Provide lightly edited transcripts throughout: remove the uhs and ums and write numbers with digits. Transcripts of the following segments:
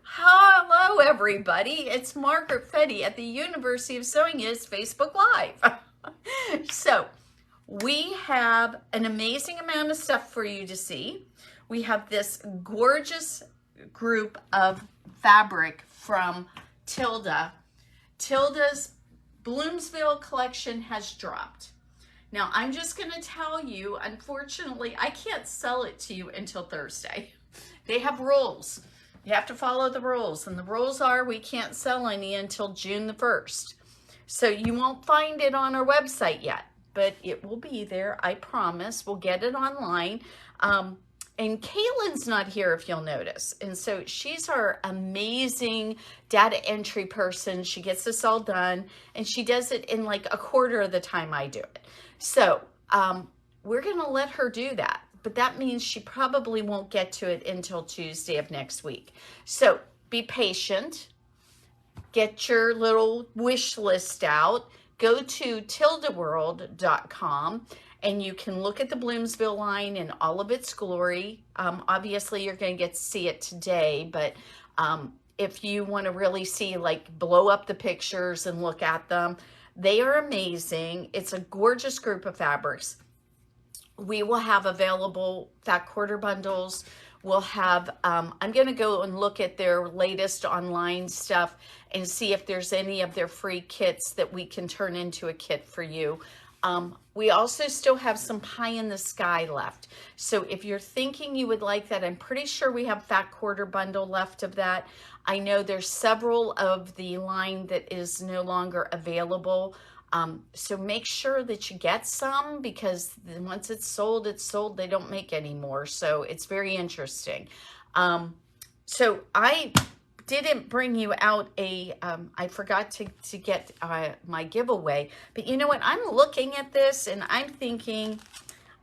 Hello everybody, it's Margaret Fetty at the University of Sewing Is Facebook Live. So we have an amazing amount of stuff for you to see. We have this gorgeous group of fabric from Tilda. Tilda's Bloomsville collection has dropped. Now I'm just going to tell you, unfortunately, I can't sell it to you until Thursday. They have rules. You have to follow the rules, and the rules are we can't sell any until June the 1st. So you won't find it on our website yet, but it will be there, I promise. We'll get it online. And Kaylin's not here, if you'll notice. And so she's our amazing data entry person. She gets this all done, and she does it in like a quarter of the time I do it. So we're going to let her do that. But that means she probably won't get to it until Tuesday of next week. So be patient. Get your little wish list out. Go to tildaworld.com and you can look at the Bloomsville line in all of its glory. Obviously, you're going to get to see it today, but if you want to really see, like, blow up the pictures and look at them, they are amazing. It's a gorgeous group of fabrics. We will have available fat quarter bundles. We'll have, I'm going to go and look at their latest online stuff and see if there's any of their free kits that we can turn into a kit for you. We also still have some pie in the sky left. So if you're thinking you would like that, I'm pretty sure we have fat quarter bundle left of that. I know there's several of the line that is no longer available. So make sure that you get some, because once it's sold, it's sold. They don't make any more. So it's very interesting. So I didn't bring you out a, I forgot to get my giveaway. But you know what? I'm looking at this and I'm thinking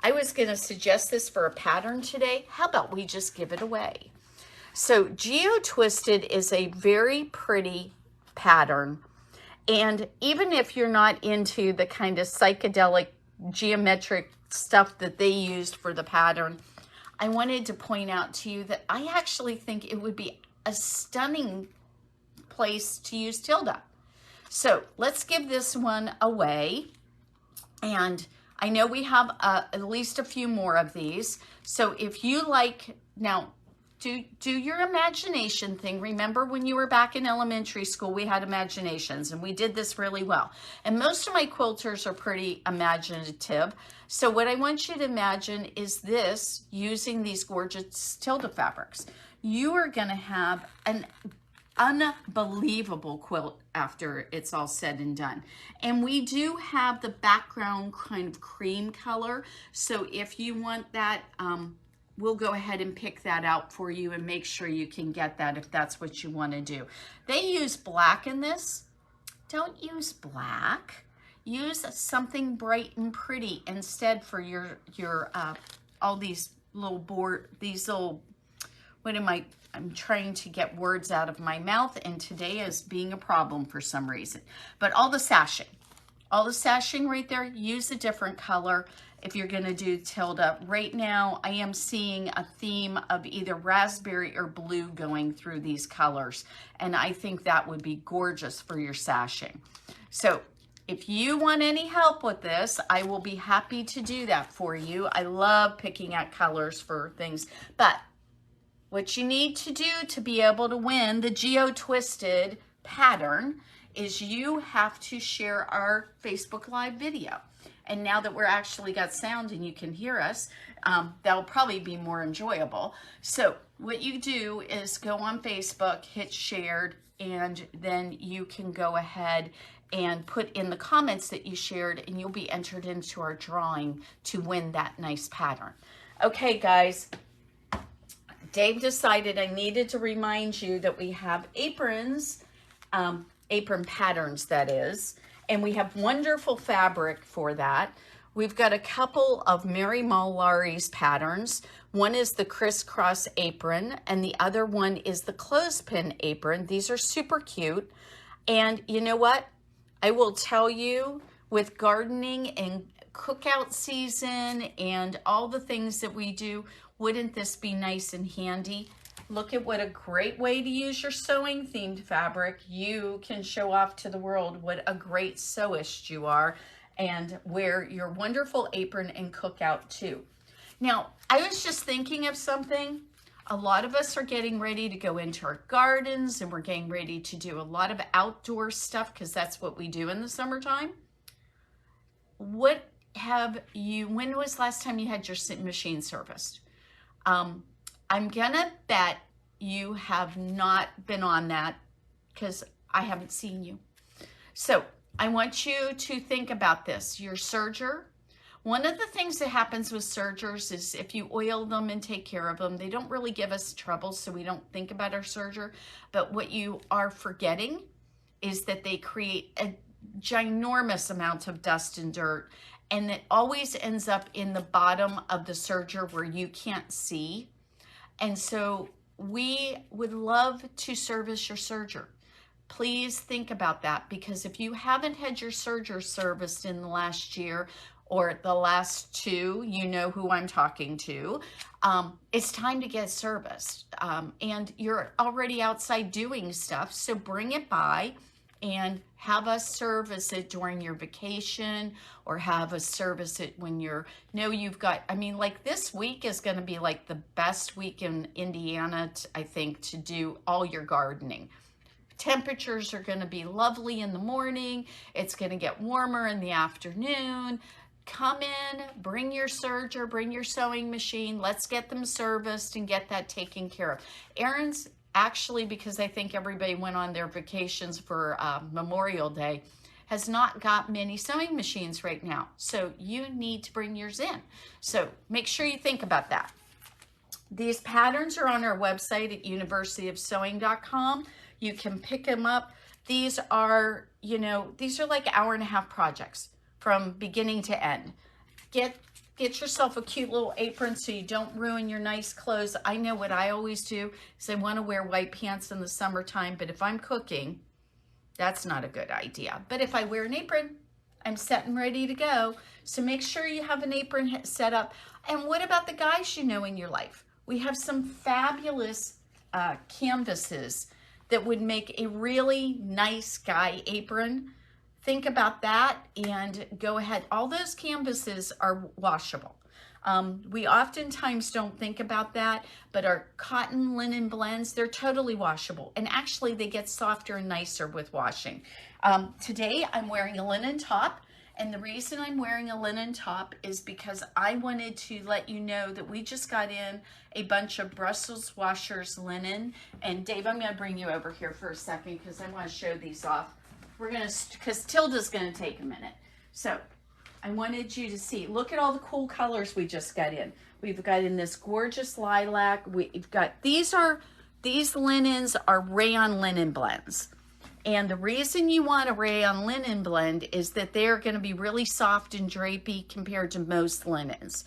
I was going to suggest this for a pattern today. How about we just give it away? So Geo Twisted is a very pretty pattern. And even if you're not into the kind of psychedelic geometric stuff that they used for the pattern, I wanted to point out to you that I actually think it would be a stunning place to use Tilda. So let's give this one away. And I know we have at least a few more of these. So if you like, now, do your imagination thing. Remember when you were back in elementary school, we had imaginations and we did this really well. And most of my quilters are pretty imaginative. So what I want you to imagine is this, using these gorgeous Tilda fabrics. You are going to have an unbelievable quilt after it's all said and done. And we do have the background kind of cream color. So if you want that, we'll go ahead and pick that out for you and make sure you can get that if that's what you want to do. They use black in this. Don't use black. Use something bright and pretty instead for your all these little I'm trying to get words out of my mouth, and today is being a problem for some reason. But all the sashing right there, use a different color. If you're going to do Tilda, right now I am seeing a theme of either raspberry or blue going through these colors, and I think that would be gorgeous for your sashing. So if you want any help with this, I will be happy to do that for you. I love picking out colors for things, but what you need to do to be able to win the Geo Twisted pattern is you have to share our Facebook Live video. And now that we're actually got sound and you can hear us, that'll probably be more enjoyable. So what you do is go on Facebook, hit shared, and then you can go ahead and put in the comments that you shared, and you'll be entered into our drawing to win that nice pattern. Okay, guys. Dave decided I needed to remind you that we have aprons, apron patterns, that is, and we have wonderful fabric for that. We've got a couple of Mary Malari's patterns. One is the crisscross apron, and the other one is the clothespin apron. These are super cute. And you know what? I will tell you, with gardening and cookout season and all the things that we do, wouldn't this be nice and handy? Look at what a great way to use your sewing themed fabric. You can show off to the world what a great sewist you are and wear your wonderful apron and cook out too. Now, I was just thinking of something. A lot of us are getting ready to go into our gardens and we're getting ready to do a lot of outdoor stuff because that's what we do in the summertime. When was the last time you had your machine serviced? I'm gonna bet you have not been on that because I haven't seen you. So I want you to think about this. Your serger, one of the things that happens with sergers is if you oil them and take care of them, they don't really give us trouble, so we don't think about our serger. But what you are forgetting is that they create a ginormous amount of dust and dirt, and it always ends up in the bottom of the serger where you can't see. And so we would love to service your serger. Please think about that, because if you haven't had your serger serviced in the last year or the last two, you know who I'm talking to, it's time to get serviced. And you're already outside doing stuff, so bring it by and have us service it during your vacation, or have us service it when you've got, I mean, like this week is going to be like the best week in Indiana, I think, to do all your gardening. Temperatures are going to be lovely in the morning. It's going to get warmer in the afternoon. Come in, bring your serger, bring your sewing machine. Let's get them serviced and get that taken care of. Erin's actually, because I think everybody went on their vacations for Memorial Day, has not got many sewing machines right now. So you need to bring yours in. So make sure you think about that. These patterns are on our website at universityofsewing.com. You can pick them up. These are, these are like hour-and-a-half projects from beginning to end. Get yourself a cute little apron so you don't ruin your nice clothes. I know what I always do is I want to wear white pants in the summertime, but if I'm cooking, that's not a good idea. But if I wear an apron, I'm set and ready to go. So make sure you have an apron set up. And what about the guys you know in your life? We have some fabulous canvases that would make a really nice guy apron. Think about that and go ahead. All those canvases are washable. We oftentimes don't think about that, but our cotton linen blends, they're totally washable. And actually they get softer and nicer with washing. Today I'm wearing a linen top. And the reason I'm wearing a linen top is because I wanted to let you know that we just got in a bunch of Brussels washers linen. And Dave, I'm gonna bring you over here for a second because I wanna show these off. Because Tilda's gonna take a minute. So I wanted you to see, look at all the cool colors we just got in. We've got in this gorgeous lilac. We've got, these linens are rayon linen blends. And the reason you want a rayon linen blend is that they're gonna be really soft and drapey compared to most linens.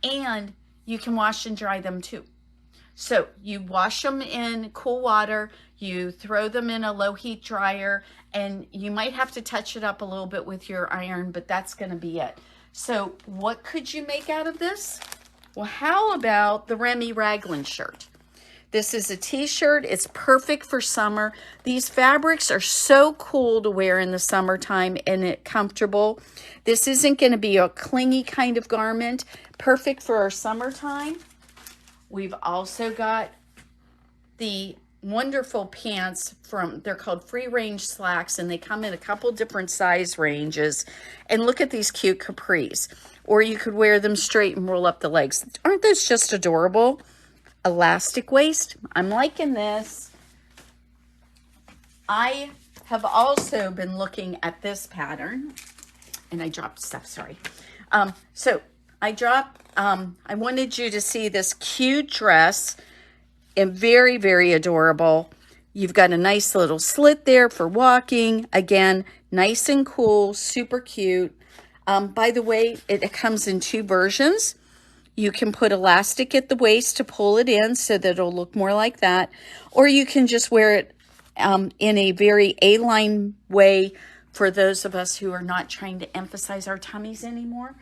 And you can wash and dry them too. So you wash them in cool water, you throw them in a low heat dryer, and you might have to touch it up a little bit with your iron, but that's gonna be it. So what could you make out of this? Well, how about the Remy Raglan shirt? This is a t-shirt. It's perfect for summer. These fabrics are so cool to wear in the summertime and it's comfortable. This isn't going to be a clingy kind of garment. Perfect for our summertime. We've also got the wonderful pants they're called free range slacks, and they come in a couple different size ranges. And look at these cute capris. Or you could wear them straight and roll up the legs. Aren't those just adorable? Elastic waist. I'm liking this. I have also been looking at this pattern, and I dropped stuff, sorry. I wanted you to see this cute dress, and very, very adorable. You've got a nice little slit there for walking. Again, nice and cool, super cute. By the way, it comes in two versions. You can put elastic at the waist to pull it in so that it'll look more like that. Or you can just wear it in a very A-line way for those of us who are not trying to emphasize our tummies anymore.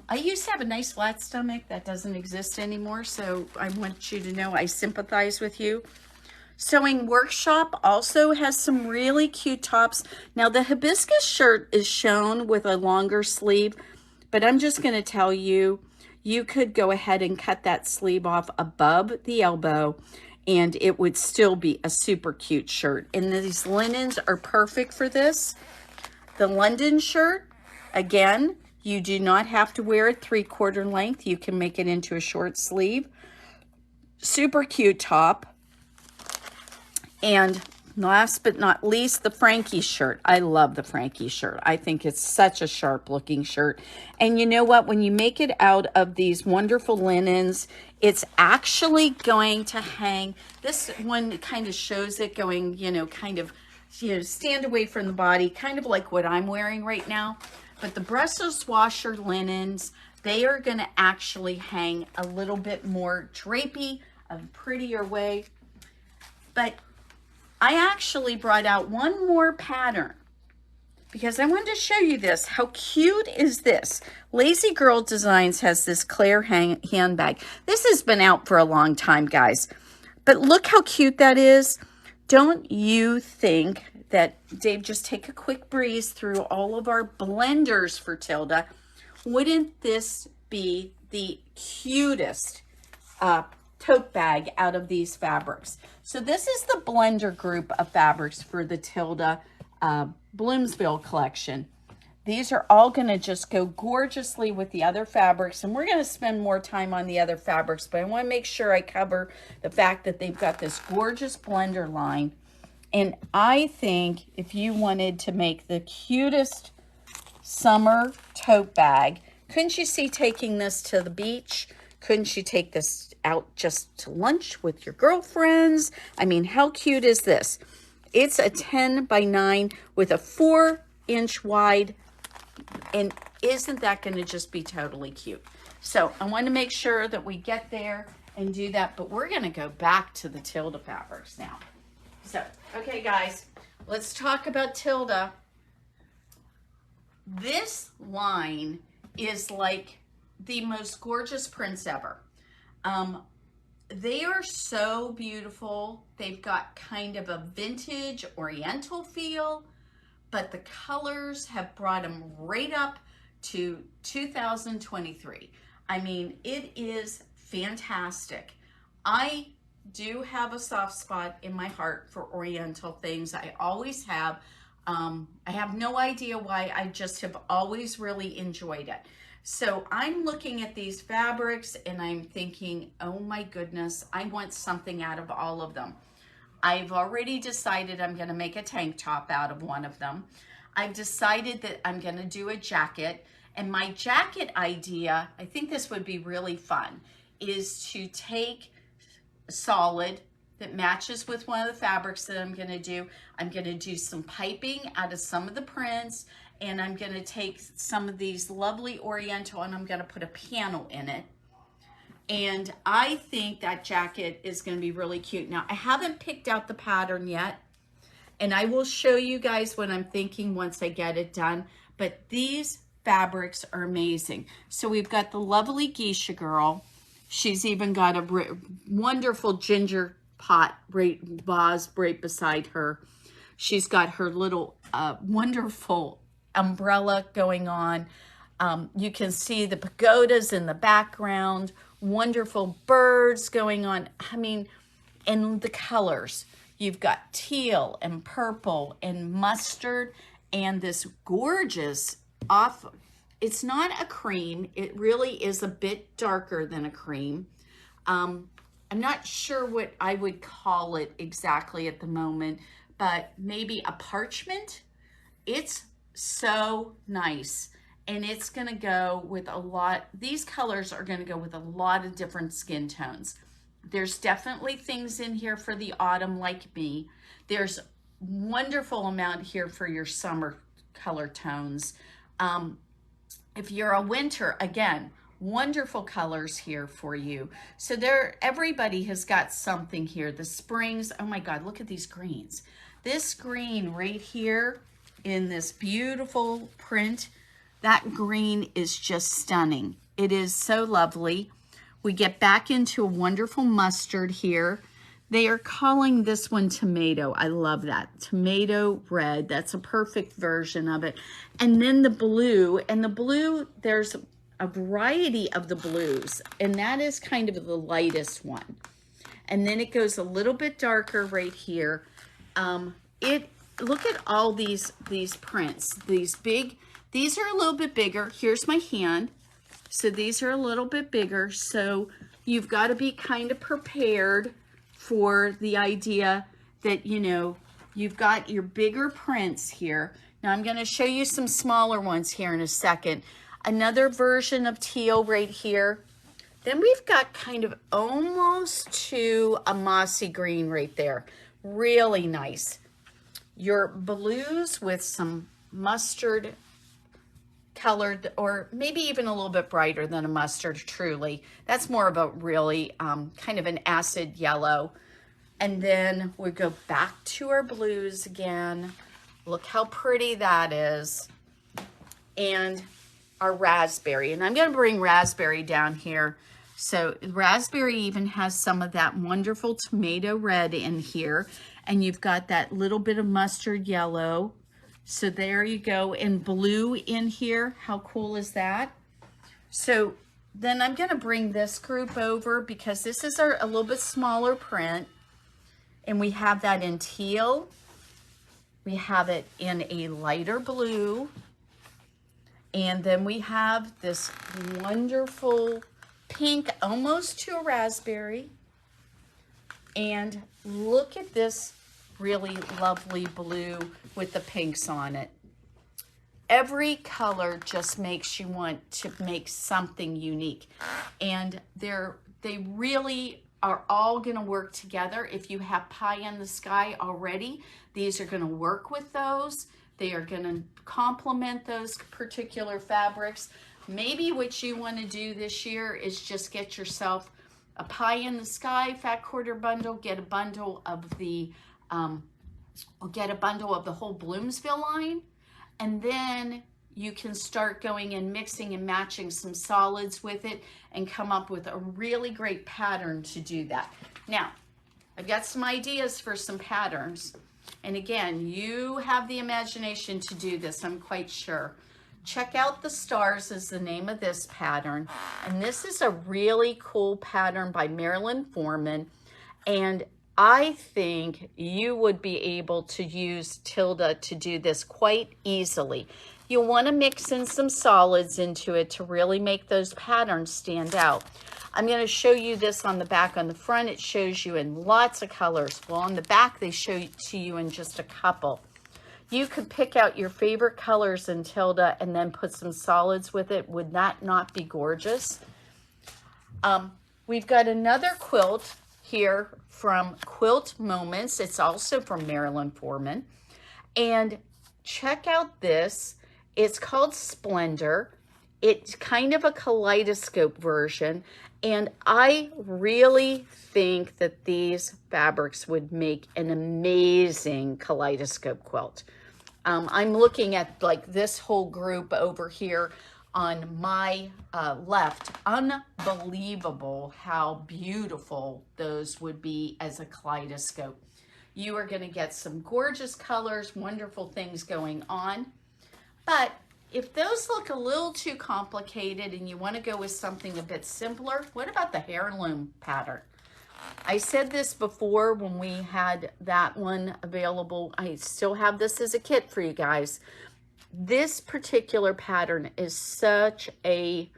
I used to have a nice flat stomach that doesn't exist anymore, so I want you to know I sympathize with you. Sewing Workshop also has some really cute tops. Now the hibiscus shirt is shown with a longer sleeve, but I'm just going to tell you, you could go ahead and cut that sleeve off above the elbow and it would still be a super cute shirt. And these linens are perfect for this. The London shirt, again, you do not have to wear it 3/4 length. You can make it into a short sleeve. Super cute top. And last but not least, the Frankie shirt. I love the Frankie shirt. I think it's such a sharp looking shirt. And you know what? When you make it out of these wonderful linens, it's actually going to hang. This one kind of shows it going, kind of, stand away from the body, kind of like what I'm wearing right now. But the Brussels washer linens, they are going to actually hang a little bit more drapey, a prettier way. But I actually brought out one more pattern because I wanted to show you this. How cute is this? Lazy Girl Designs has this Claire handbag. This has been out for a long time, guys. But look how cute that is. Don't you think that, Dave, just take a quick breeze through all of our blenders for Tilda. Wouldn't this be the cutest tote bag out of these fabrics? So this is the blender group of fabrics for the Tilda Bloomsville collection. These are all going to just go gorgeously with the other fabrics, and we're going to spend more time on the other fabrics, but I want to make sure I cover the fact that they've got this gorgeous blender line. And I think if you wanted to make the cutest summer tote bag, couldn't you see taking this to the beach? Couldn't you take this out just to lunch with your girlfriends? I mean, how cute is this? It's a 10 by 9 with a 4-inch wide. And isn't that going to just be totally cute? So I want to make sure that we get there and do that. But we're going to go back to the Tilda fabrics now. So, okay, guys, let's talk about Tilda. This line is like the most gorgeous prints ever. They are so beautiful. They've got kind of a vintage oriental feel, but the colors have brought them right up to 2023. I mean, it is fantastic. I do have a soft spot in my heart for oriental things. I always have. I have no idea why. I just have always really enjoyed it. So I'm looking at these fabrics and I'm thinking, oh my goodness, I want something out of all of them. I've already decided I'm going to make a tank top out of one of them. I've decided that I'm going to do a jacket. And my jacket idea, I think this would be really fun, is to take solid that matches with one of the fabrics that I'm going to do. I'm going to do some piping out of some of the prints, and I'm going to take some of these lovely oriental and I'm going to put a panel in it. And I think that jacket is going to be really cute. Now, I haven't picked out the pattern yet, and I will show you guys what I'm thinking once I get it done. But these fabrics are amazing. So we've got the lovely Geisha Girl. She's even got a wonderful ginger pot vase right beside her. She's got her little wonderful umbrella going on. You can see the pagodas in the background, wonderful birds going on. I mean, and the colors. You've got teal and purple and mustard and this gorgeous it's not a cream. It really is a bit darker than a cream. I'm not sure what I would call it exactly at the moment, but maybe a parchment. It's so nice, and it's going to go with a lot. These colors are going to go with a lot of different skin tones. There's definitely things in here for the autumn like me. There's wonderful amount here for your summer color tones. If you're a winter, again, wonderful colors here for you. So everybody has got something here. The springs, oh my God, look at these greens. This green right here in this beautiful print, That green is just stunning. It is so lovely. We get back into a wonderful mustard here. They are calling this one tomato. I love that. Tomato red. That's a perfect version of it. And then the blue. And the blue, there's a variety of the blues. And that is kind of the lightest one. And then it goes a little bit darker right here. Look at all these prints. These are a little bit bigger. Here's my hand. So these are a little bit bigger. So you've got to be kind of prepared for the idea that, you know, you've got your bigger prints here. Now I'm going to show you some smaller ones here in a second. Another version of teal right here. Then we've got kind of almost to a mossy green right there. Really nice. Your blues with some mustard colored, or maybe even a little bit brighter than a mustard, truly. That's more of a really kind of an acid yellow. And then we go back to our blues again. Look how pretty that is. And our raspberry. And I'm going to bring raspberry down here. So raspberry even has some of that wonderful tomato red in here. And you've got that little bit of mustard yellow. So there you go. And blue in here. How cool is that? So then I'm going to bring this group over because this is a little bit smaller print. And we have that in teal. We have it in a lighter blue. And then we have this wonderful pink, almost to a raspberry. And look at this really lovely blue with the pinks on it. Every color just makes you want to make something unique. And they really are all going to work together. If you have pie in the sky already, these are going to work with those. They are going to complement those particular fabrics. Maybe what you want to do this year is just get yourself a pie in the sky fat quarter bundle, get a bundle of the whole Bloomsville line, and then you can start going and mixing and matching some solids with it and come up with a really great pattern to do that. Now, I've got some ideas for some patterns. And again, you have the imagination to do this, I'm quite sure. Check out the Stars is the name of this pattern. And this is a really cool pattern by Marilyn Foreman. And I think you would be able to use Tilda to do this quite easily. You'll want to mix in some solids into it to really make those patterns stand out. I'm going to show you this on the back. On the front, it shows you in lots of colors. Well, on the back, they show it to you in just a couple. You could pick out your favorite colors in Tilda and then put some solids with it. Would that not be gorgeous? We've got another quilt here from Quilt Moments. It's also from Marilyn Foreman. And check out this. It's called Splendor. It's kind of a kaleidoscope version. And I really think that these fabrics would make an amazing kaleidoscope quilt. I'm looking at like this whole group over here on my left. Unbelievable how beautiful those would be as a kaleidoscope. You are going to get some gorgeous colors, wonderful things going on. But if those look a little too complicated and you want to go with something a bit simpler, what about the heirloom pattern? I said this before when we had that one available. I still have this as a kit for you guys. This particular pattern is such a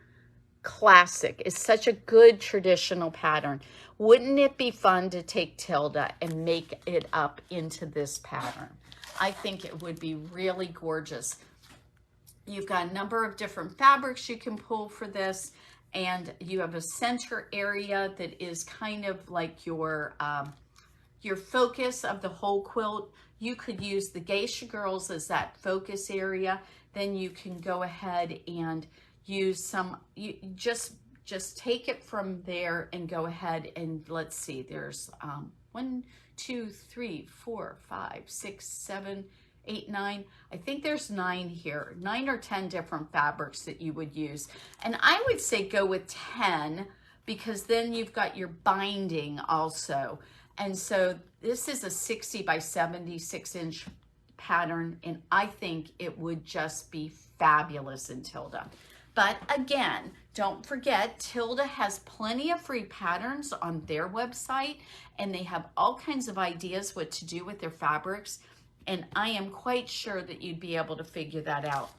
classic. It's such a good traditional pattern. Wouldn't it be fun to take Tilda and make it up into this pattern? I think it would be really gorgeous. You've got a number of different fabrics you can pull for this, and you have a center area that is kind of like your focus of the whole quilt. You could use the Geisha Girls as that focus area. Then you can go ahead and use some, you just take it from there and go ahead and let's see, there's 1, 2, 3, 4, 5, 6, 7, 8, 9. I think there's 9 here, 9 or 10 different fabrics that you would use. And I would say go with 10 because then you've got your binding also. And so this is a 60 by 76 inch pattern, and I think it would just be fabulous in Tilda. But again, don't forget, Tilda has plenty of free patterns on their website, and they have all kinds of ideas what to do with their fabrics, and I am quite sure that you'd be able to figure that out.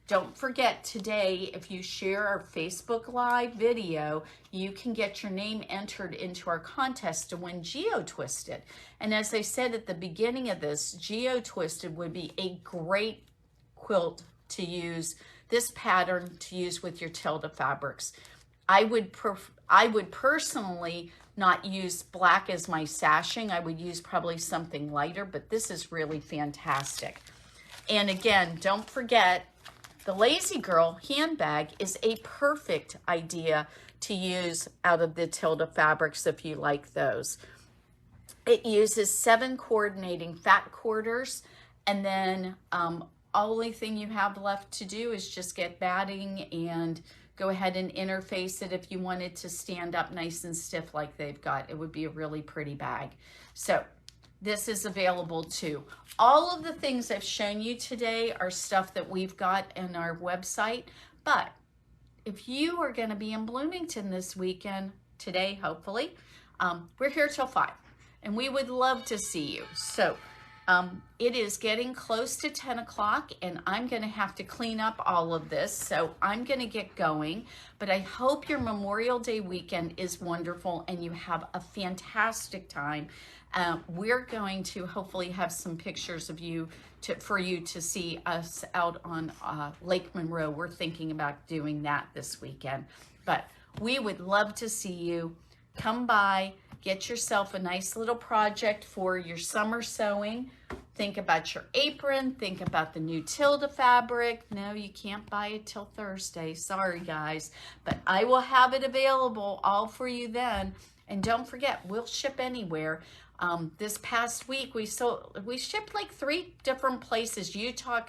Don't forget today, if you share our Facebook Live video, you can get your name entered into our contest to win Geo Twisted. And as I said at the beginning of this, Geo Twisted would be a great quilt to use, this pattern to use with your Tilda fabrics. I would personally not use black as my sashing. I would use probably something lighter, but this is really fantastic. And again, don't forget, the Lazy Girl handbag is a perfect idea to use out of the Tilda fabrics if you like those. It uses 7 coordinating fat quarters, and then only thing you have left to do is just get batting and go ahead and interface it if you wanted to stand up nice and stiff like they've got. It would be a really pretty bag. So this is available too. All of the things I've shown you today are stuff that we've got in our website, but if you are going to be in Bloomington this weekend, today hopefully, we're here till 5, and we would love to see you. So it is getting close to 10 o'clock, and I'm going to have to clean up all of this, so I'm going to get going. But I hope your Memorial Day weekend is wonderful and you have a fantastic time. We're going to hopefully have some pictures of you for you to see us out on Lake Monroe. We're thinking about doing that this weekend, but we would love to see you. Come by, get yourself a nice little project for your summer sewing. Think about your apron, think about the new Tilda fabric. No, you can't buy it till Thursday, sorry guys, but I will have it available all for you then. And don't forget, we'll ship anywhere. This past week, we shipped like 3 different places, Utah,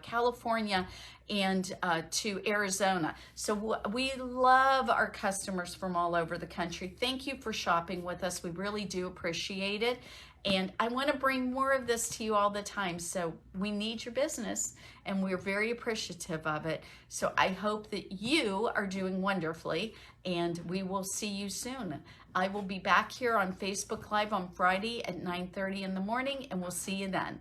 California, and to Arizona. So we love our customers from all over the country. Thank you for shopping with us. We really do appreciate it. And I want to bring more of this to you all the time. So we need your business, and we're very appreciative of it. So I hope that you are doing wonderfully, and we will see you soon. I will be back here on Facebook Live on Friday at 9:30 in the morning, and we'll see you then.